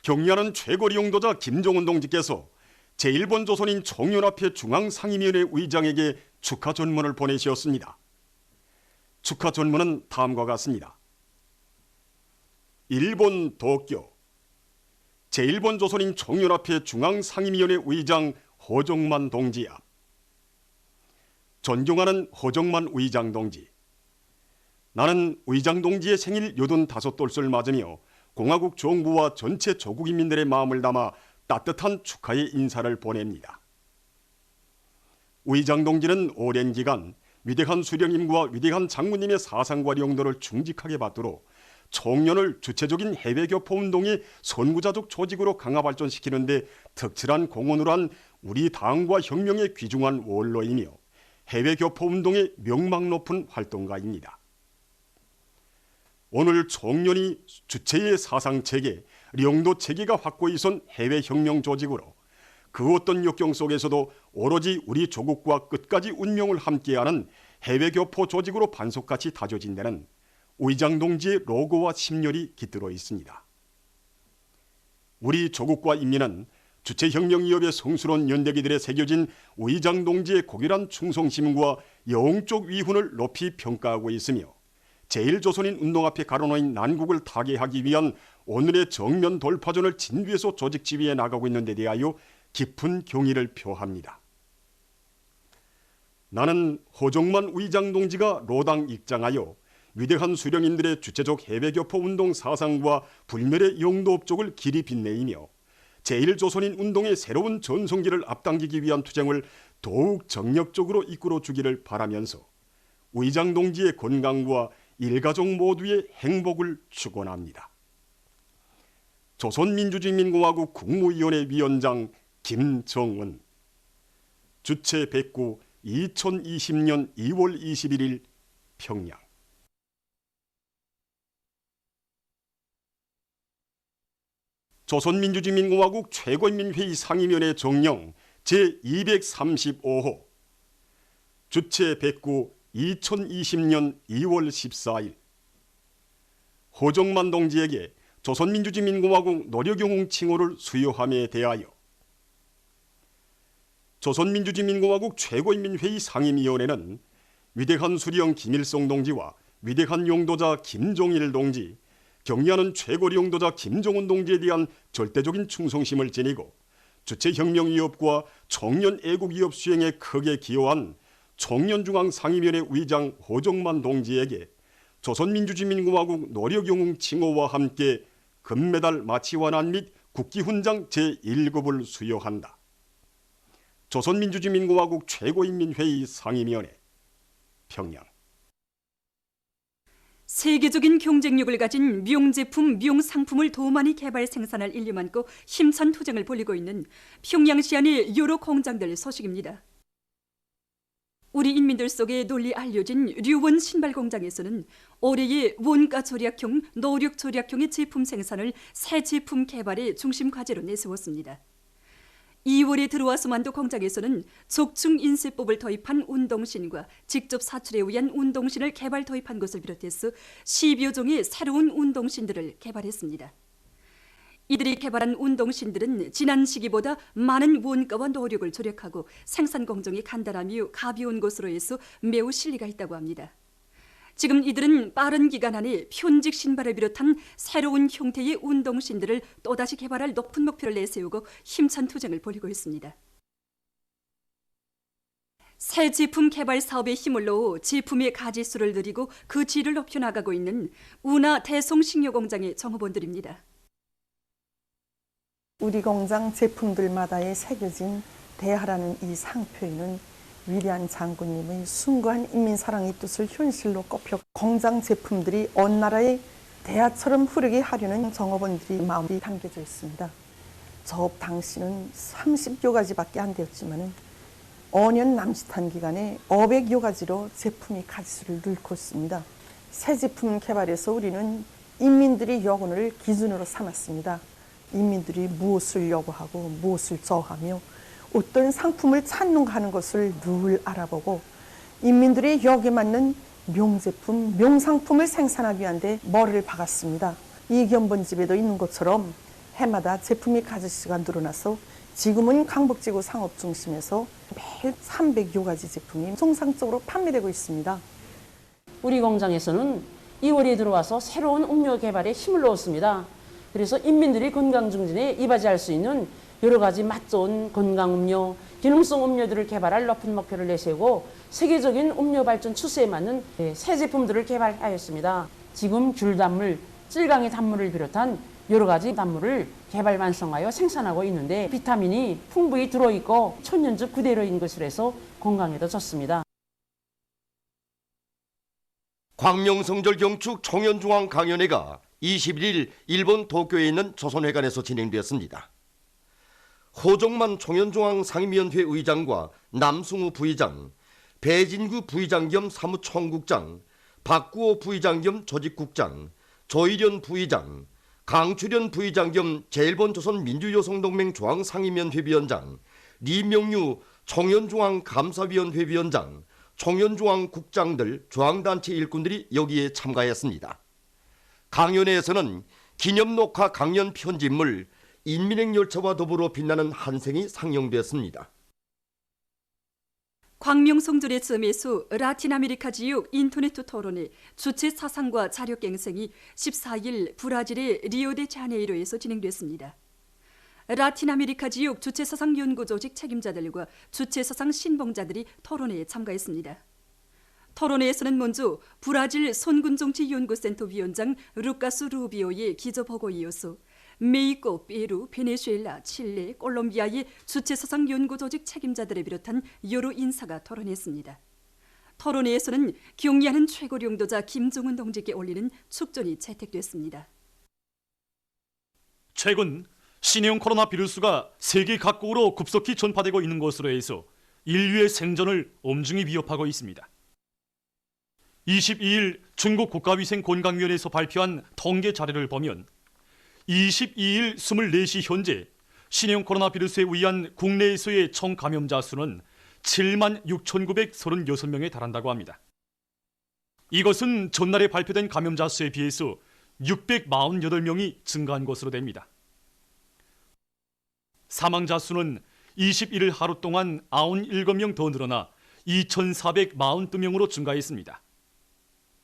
경리하는 최고리 용도자 김정은 동지께서 제1본 조선인 총연합회 중앙상임위원회 의장에게 축하 전문을 보내셨습니다. 축하 전문은 다음과 같습니다. 일본 도쿄 제1본 조선인 총연합회 중앙상임위원회 의장 허정만 동지 앞. 존경하는 허정만 의장 동지, 나는 의장 동지의 생일 85돌을 맞으며 공화국 정부와 전체 조국인민들의 마음을 담아 따뜻한 축하의 인사를 보냅니다. 의장 동지는 오랜 기간 위대한 수령님과 위대한 장군님의 사상과 용도를 충직하게 받도록 총련을 주체적인 해외교포운동의 선구자적 조직으로 강화 발전시키는 데 특출한 공헌을 한 우리 당과 혁명의 귀중한 원로이며 해외교포운동의 명망 높은 활동가입니다. 오늘 총련이 주체의 사상체계, 용도체계가 확고히 선 해외혁명 조직으로 그 어떤 역경 속에서도 오로지 우리 조국과 끝까지 운명을 함께하는 해외교포 조직으로 반석같이 다져진 데는 의장 동지의 로고와 심혈이 깃들어 있습니다. 우리 조국과 인민은 주체혁명위협의 성스러운 연대기들에 새겨진 의장 동지의 고결한 충성심과 영적 위훈을 높이 평가하고 있으며 제1조선인 운동 앞에 가로놓인 난국을 타개하기 위한 오늘의 정면 돌파전을 진두에서 조직 지휘해 나가고 있는 데 대하여 깊은 경의를 표합니다. 나는 허정만 의장 동지가 로당 입장하여 위대한 수령인들의 주체적 해외교포 운동 사상과 불멸의 영도 업적을 길이 빛내이며 제1조선인 운동의 새로운 전성기를 앞당기기 위한 투쟁을 더욱 정력적으로 이끌어주기를 바라면서 의장 동지의 건강과 일가족 모두의 행복을 축원합니다. 조선민주주의인민공화국 국무위원회 위원장 김정은. 주체 109 2020년 2월 21일 평양. 조선민주주의인민공화국 최고인민회의 상임위원회 정령 제235호 주체 109 2020년 2월 14일 허정만 동지에게 조선민주주의인민공화국 노력영웅 칭호를 수여함에 대하여 조선민주주의인민공화국 최고인민회의 상임위원회는 위대한 수령 김일성 동지와 위대한 용도자 김종일 동지, 경리하는 최고리 용도자 김정은 동지에 대한 절대적인 충성심을 지니고 주체혁명위협과 청년애국위협 수행에 크게 기여한 총련중앙상임위원회 의장 허정만 동지에게 조선민주주의인민공화국 노력영웅 칭호와 함께 금메달 마치환환 및 국기훈장 제1급을 수여한다. 조선민주주의인민공화국 최고인민회의 상임위원회 평양. 세계적인 경쟁력을 가진 미용제품, 미용상품을 더 많이 개발 생산할 인류 많고 힘찬 투쟁을 벌이고 있는 평양시 안의 여러 공장들 소식입니다. 우리 인민들 속에 널리 알려진 류원 신발 공장에서는 올해의 원가 절약형, 노력 절약형의 제품 생산을 새 제품 개발의 중심 과제로 내세웠습니다. 2월에 들어와서만도 공장에서는 적중 인쇄법을 도입한 운동신과 직접 사출에 의한 운동신을 개발 도입한 것을 비롯해서 10여 종의 새로운 운동신들을 개발했습니다. 이들이 개발한 운동신들은 지난 시기보다 많은 원가와 노력을 절약하고 생산 공정이 간단하며 가벼운 것으로 해서 매우 실리가 있다고 합니다. 지금 이들은 빠른 기간 안에 편직 신발을 비롯한 새로운 형태의 운동신들을 또다시 개발할 높은 목표를 내세우고 힘찬 투쟁을 벌이고 있습니다. 새 제품 개발 사업에 힘을 넣어 제품의 가지수를 늘리고 그 질을 높여나가고 있는 운하 대성식료공장의 정업원들입니다. 우리 공장 제품들마다에 새겨진 대하라는 이 상표에는 위대한 장군님의 숭고한 인민사랑의 뜻을 현실로 꼽혀 공장 제품들이 온 나라의 대하처럼 흐르게 하려는 정업원들의 마음이 담겨져 있습니다. 저업 당시는 30여 가지밖에 안 되었지만 5년 남짓한 기간에 500여 가지로 제품의 가지수를 늘고 있습니다. 새 제품 개발에서 우리는 인민들의 여건을 기준으로 삼았습니다. 인민들이 무엇을 요구하고 무엇을 저하며 어떤 상품을 찾는가 하는 것을 늘 알아보고 인민들의 여기에 맞는 명제품, 명상품을 생산하기 위한 데 머리를 박았습니다. 이견번집에도 있는 것처럼 해마다 제품이 가짓수가 늘어나서 지금은 강북지구 상업중심에서 매일 300여 가지 제품이 정상적으로 판매되고 있습니다. 우리 공장에서는 2월에 들어와서 새로운 음료 개발에 힘을 넣었습니다. 그래서 인민들이 건강 증진에 이바지할 수 있는 여러 가지 맛 좋은 건강 음료, 기능성 음료들을 개발할 높은 목표를 내세우고 세계적인 음료 발전 추세에 맞는 새 제품들을 개발하였습니다. 지금 귤 단물, 찔강의 단물을 비롯한 여러 가지 단물을 개발 완성하여 생산하고 있는데 비타민이 풍부히 들어있고 천연적 그대로인 것으로 해서 건강에도 좋습니다. 광명성절 경축 청년중앙 강연회가 21일 일본 도쿄에 있는 조선회관에서 진행되었습니다. 호종만 청년중앙 상임위원회 의장과 남승우 부의장, 배진구 부의장 겸 사무총국장, 박구호 부의장 겸 조직국장, 조일현 부의장, 강출현 부의장 겸 제1번조선민주여성동맹 중앙상임위원회 위원장, 리명유 청년중앙 감사위원회 위원장, 청년중앙 국장들, 중앙단체 일꾼들이 여기에 참가했습니다. 강연회에서는 기념녹화 강연 편집물 인민행열차와 더불어 빛나는 한생이 상영되었습니다. 광명성절의 쯤에서 라틴 아메리카 지역 인터넷 토론회 주최 사상과 자력갱생이 14일 브라질의 리오데자네이로에서 진행됐습니다. 라틴 아메리카 지역 주최 사상 연구 조직 책임자들과 주최 사상 신봉자들이 토론회에 참가했습니다. 토론회에서는 먼저 브라질 선군정치연구센터 위원장 루카스 루비오의 기조보고에 이어서 메xi코, 페루, 베네수엘라, 칠레, 콜롬비아의 주최 사상 연구 조직 책임자들을 비롯한 여러 인사가 토론했습니다. 토론회에서는 경의하는 최고領導자 김정은 동지께 올리는 축전이 채택됐습니다. 최근 신형 코로나 바이러스가 세계 각국으로 급속히 전파되고 있는 것으로 해서 인류의 생존을 엄중히 위협하고 있습니다. 22일 중국 국가위생건강위원회에서 발표한 통계 자료를 보면 22일 24시 현재 신형 코로나 바이러스에 의한 국내에서의 총 감염자 수는 76,936명에 달한다고 합니다. 이것은 전날에 발표된 감염자 수에 비해서 648명이 증가한 것으로 됩니다. 사망자 수는 21일 하루 동안 97명 더 늘어나 2,442명으로 증가했습니다.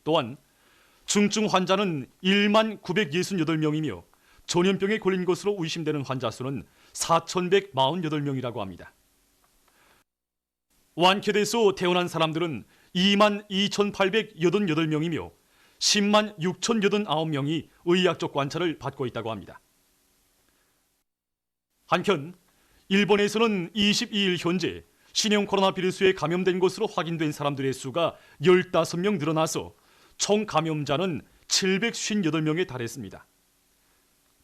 또한 중증 환자는 19,968명이며 전염병에 걸린 것으로 의심되는 환자 수는 4,148명이라고 합니다. 완쾌돼서 퇴원한 사람들은 22,888명이며 106,089명이 의학적 관찰을 받고 있다고 합니다. 한편 일본에서는 22일 현재 신형 코로나 바이러스에 감염된 것으로 확인된 사람들의 수가 15명 늘어나서 총 감염자는 758명에 달했습니다.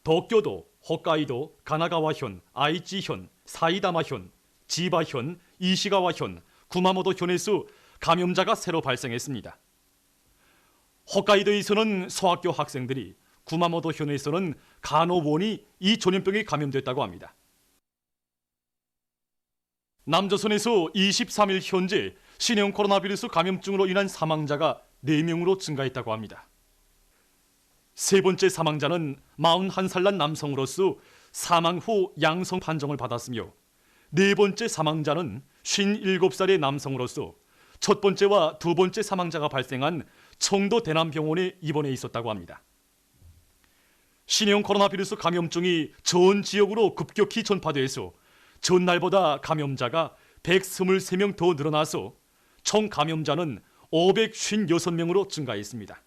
도쿄도, 홋카이도, 가나가와현, 아이치현, 사이다마현, 지바현, 이시가와현, 구마모토현에서 감염자가 새로 발생했습니다. 홋카이도에서는 소학교 학생들이, 구마모토현에서는 간호원이 이 전염병에 감염됐다고 합니다. 남조선에서 23일 현재 신형 코로나 바이러스 감염증으로 인한 사망자가 4명으로 증가했다고 합니다. 세 번째 사망자는 41살 난 남성으로서 사망 후 양성 판정을 받았으며 네 번째 사망자는 57살의 남성으로서 첫 번째와 두 번째 사망자가 발생한 청도 대남병원에 입원해 있었다고 합니다. 신형 코로나 바이러스 감염증이 전 지역으로 급격히 전파돼서 전날보다 감염자가 123명 더 늘어나서 총 감염자는 556명으로 증가했습니다.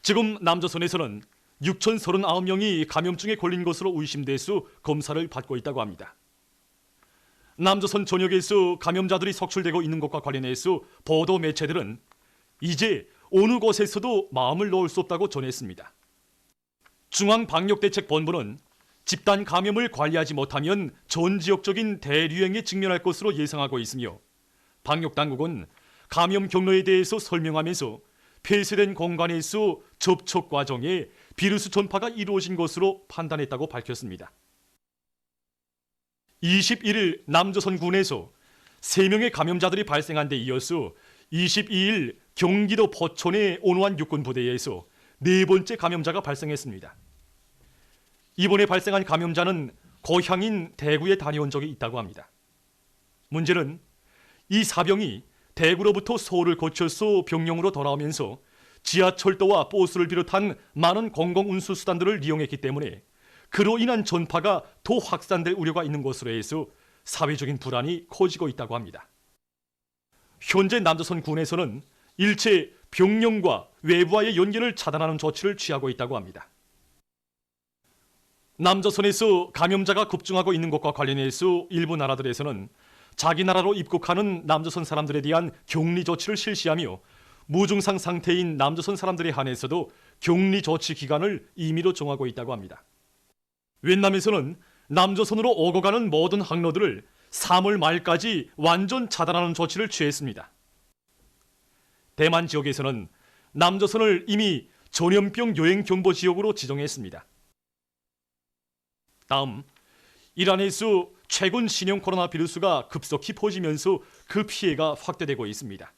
지금 남조선에서는 6,039명이 감염증에 걸린 것으로 의심돼서 검사를 받고 있다고 합니다. 남조선 전역에서 감염자들이 속출되고 있는 것과 관련해서 보도 매체들은 이제 어느 곳에서도 마음을 놓을 수 없다고 전했습니다. 중앙방역대책본부는 집단 감염을 관리하지 못하면 전 지역적인 대유행에 직면할 것으로 예상하고 있으며 방역당국은 감염 경로에 대해서 설명하면서 폐쇄된 공간에서 접촉 과정에 비루스 전파가 이루어진 것으로 판단했다고 밝혔습니다. 21일 남조선군에서 3명의 감염자들이 발생한 데 이어서 22일 경기도 포천의 온화한 육군 부대에서 네 번째 감염자가 발생했습니다. 이번에 발생한 감염자는 고향인 대구에 다녀온 적이 있다고 합니다. 문제는 이 사병이 대구로부터 서울을 거쳐서 병영으로 돌아오면서 지하철도와 버스를 비롯한 많은 공공운수 수단들을 이용했기 때문에 그로 인한 전파가 더 확산될 우려가 있는 것으로 해서 사회적인 불안이 커지고 있다고 합니다. 현재 남조선 군에서는 일체 병영과 외부와의 연결을 차단하는 조치를 취하고 있다고 합니다. 남조선에서 감염자가 급증하고 있는 것과 관련해서 일부 나라들에서는 자기 나라로 입국하는 남조선 사람들에 대한 격리 조치를 실시하며 무증상 상태인 남조선 사람들에 한해서도 격리 조치 기간을 임의로 정하고 있다고 합니다. 웬남에서는 남조선으로 오고 가는 모든 항로들을 3월 말까지 완전 차단하는 조치를 취했습니다. 대만 지역에서는 남조선을 이미 전염병 여행 경보 지역으로 지정했습니다. 다음, 이란에서 최근 신형 코로나 바이러스가 급속히 퍼지면서 그 피해가 확대되고 있습니다.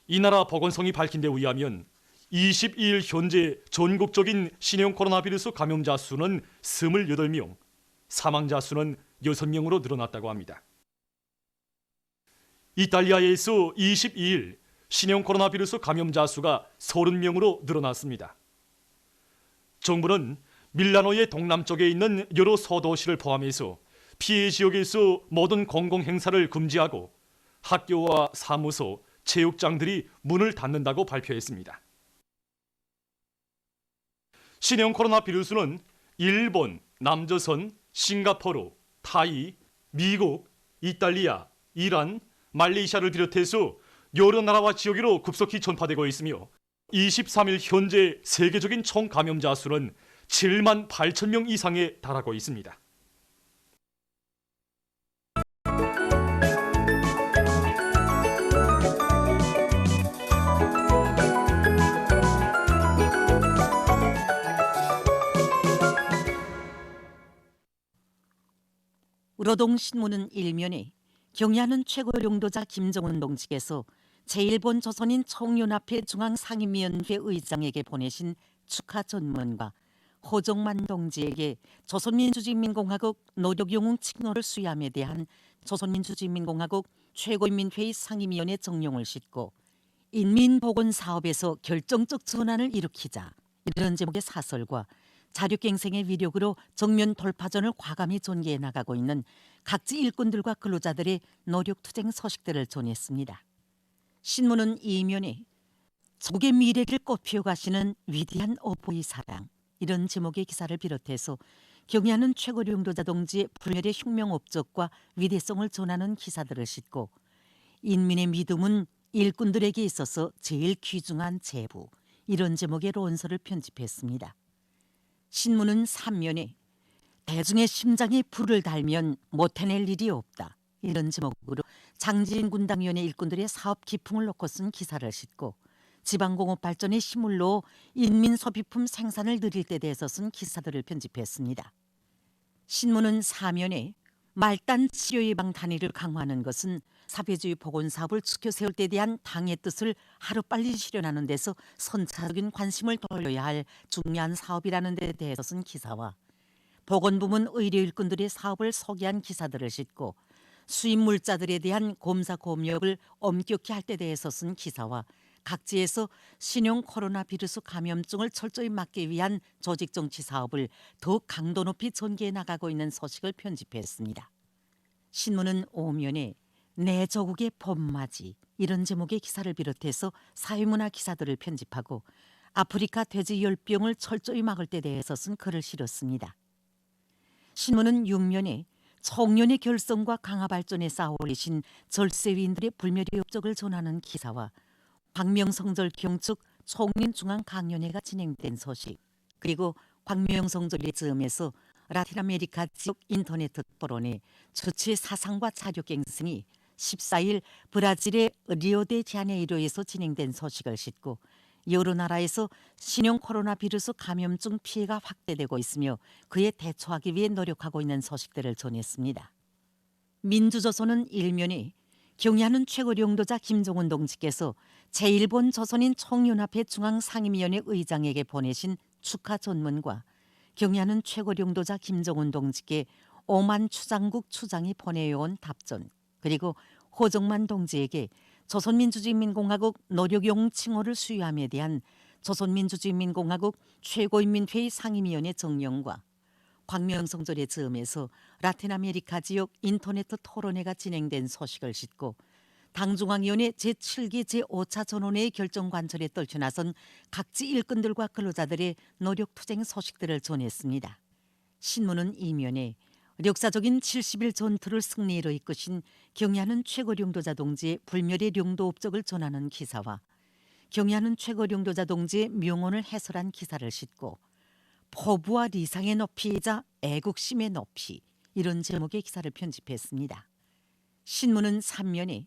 이 나라 보건성이 밝힌 데 의하면 22일 현재 전국적인 신형 코로나 바이러스 감염자 수는 28명, 사망자 수는 6명으로 늘어났다고 합니다. 이탈리아에서 22일 신형 코로나 바이러스 감염자 수가 30명으로 늘어났습니다. 정부는 밀라노의 동남쪽에 있는 여러 소도시를 포함해서 피해 지역에서 모든 공공행사를 금지하고 학교와 사무소, 체육장들이 문을 닫는다고 발표했습니다. 신형 코로나 바이러스는 일본, 남조선, 싱가포르, 타이, 미국, 이탈리아, 이란, 말레이시아를 비롯해서 여러 나라와 지역으로 급속히 전파되고 있으며 23일 현재 세계적인 총 감염자 수는 7만 8천 명 이상에 달하고 있습니다. 우러동 신문은 일면에 경야는 최고領導자 김정은 동지께서 제1본 조선인 총연합회 중앙상임위원회 의장에게 보내신 축하 전문과 호종만 동지에게 조선민주주의인민공화국 노력영웅 칭호를 수여함에 대한 조선민주주의인민공화국 최고인민회의 상임위원회 정령을 싣고 인민보건사업에서 결정적 전환을 일으키자, 이런 제목의 사설과 자력갱생의 위력으로 정면 돌파전을 과감히 전개해 나가고 있는 각지 일꾼들과 근로자들의 노력투쟁 소식들을 전했습니다. 신문은 이면에 조국의 미래를 꽃피워 가시는 위대한 어버이 사랑, 이런 제목의 기사를 비롯해서 경야는 최고領導자 동지의 불멸의 혁명 업적과 위대성을 전하는 기사들을 싣고 인민의 믿음은 일꾼들에게 있어서 제일 귀중한 재부, 이런 제목의 논설을 편집했습니다. 신문은 3면에 대중의 심장에 불을 달면 못 해낼 일이 없다, 이런 제목으로 장지인 군당위원회 일꾼들의 사업 기풍을 놓고 쓴 기사를 싣고 지방공업 발전의 힘을로 인민소비품 생산을 늘릴 때 대해서 쓴 기사들을 편집했습니다. 신문은 4면에 말단 치료 예방 단위를 강화하는 것은 사회주의 보건사업을 지켜 세울 때 대한 당의 뜻을 하루빨리 실현하는 데서 선차적인 관심을 돌려야 할 중요한 사업이라는 데 대해서 쓴 기사와 보건부문 의료일꾼들의 사업을 소개한 기사들을 싣고 수입물자들에 대한 검사 검역을 엄격히 할 때 대해서 쓴 기사와 각지에서 신형 코로나 바이러스 감염증을 철저히 막기 위한 조직정치 사업을 더욱 강도 높이 전개해 나가고 있는 소식을 편집했습니다. 신문은 5면에 내 조국의 봄맞이, 이런 제목의 기사를 비롯해서 사회문화 기사들을 편집하고 아프리카 돼지열병을 철저히 막을 때 대해서 쓴 글을 실었습니다. 신문은 6면에 청년의 결성과 강화 발전에 쌓아올리신 절세위인들의 불멸의 업적을 전하는 기사와 광명성절 경축 총인중앙강연회가 진행된 소식, 그리고 광명성절의 즈음에서 라틴 아메리카 지역 인터넷 토론회 주최 사상과 자력갱생이 14일 브라질의 리오데자네이로에서 진행된 소식을 싣고 여러 나라에서 신형 코로나 바이러스 감염증 피해가 확대되고 있으며 그에 대처하기 위해 노력하고 있는 소식들을 전했습니다. 민주조선은 일면에 경야는 최고領導자 김정은 동지께서 제1본 조선인 총연합회 중앙상임위원회 의장에게 보내신 축하 전문과 경야는 최고領導자 김정은 동지께 오만 추장국 추장이 보내온 답전, 그리고 호정만 동지에게 조선민주주의인민공화국 노력용 칭호를 수여함에 대한 조선민주주의인민공화국 최고인민회의 상임위원회 정령과 광명성절의 즈음에서 라틴 아메리카 지역 인터넷 토론회가 진행된 소식을 싣고 당중앙위원회 제7기 제5차 전원회의 결정 관철에 떨쳐나선 각지 일꾼들과 근로자들의 노력투쟁 소식들을 전했습니다. 신문은 이면에 역사적인 70일 전투를 승리로 이끄신 경야는 최고領導자 동지의 불멸의領導업적을 전하는 기사와 경야는 최고領導자 동지의 명언을 해설한 기사를 싣고 포부와 리상의 높이이자 애국심의 높이, 이런 제목의 기사를 편집했습니다. 신문은 3면에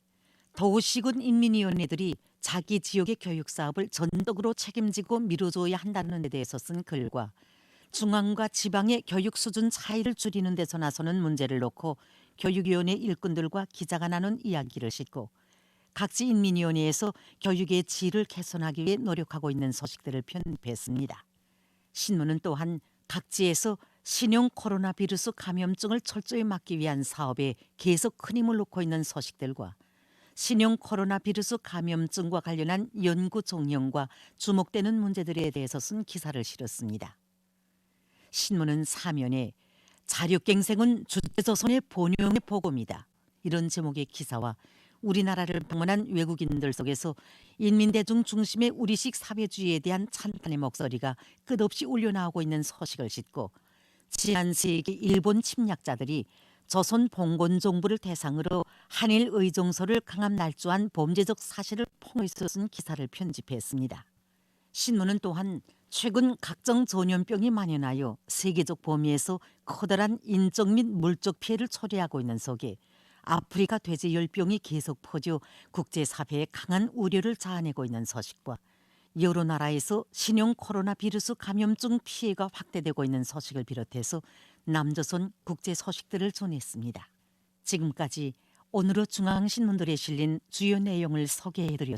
도시군 인민위원회들이 자기 지역의 교육 사업을 전적으로 책임지고 밀어줘야 한다는 데 대해서 쓴 글과 중앙과 지방의 교육 수준 차이를 줄이는 데서 나서는 문제를 놓고 교육위원회 일꾼들과 기자가 나눈 이야기를 싣고 각지 인민위원회에서 교육의 질을 개선하기 위해 노력하고 있는 소식들을 편집했습니다. 신문은 또한 각지에서 신형 코로나 비루스 감염증을 철저히 막기 위한 사업에 계속 큰 힘을 놓고 있는 소식들과 신형 코로나 비루스 감염증과 관련한 연구 종영과 주목되는 문제들에 대해서 쓴 기사를 실었습니다. 신문은 4면에 자력갱생은 주체조선의 본용의 복음이다, 이런 제목의 기사와 우리나라를 방문한 외국인들 속에서 인민대중 중심의 우리식 사회주의에 대한 찬탄의 목소리가 끝없이 울려나오고 있는 소식을 싣고 지난 세기 일본 침략자들이 조선 봉건 정부를 대상으로 한일 의정서를 강압 날조한 범죄적 사실을 폭로해서 쓴 기사를 편집했습니다. 신문은 또한 최근 각종 전염병이 만연하여 세계적 범위에서 커다란 인적 및 물적 피해를 초래하고 있는 속에 아프리카 돼지열병이 계속 퍼져 국제사회에 강한 우려를 자아내고 있는 소식과 여러 나라에서 신형 코로나 비루스 감염증 피해가 확대되고 있는 소식을 비롯해서 남조선 국제 소식들을 전했습니다. 지금까지 오늘의 중앙신문들에 실린 주요 내용을 소개해드렸습니다.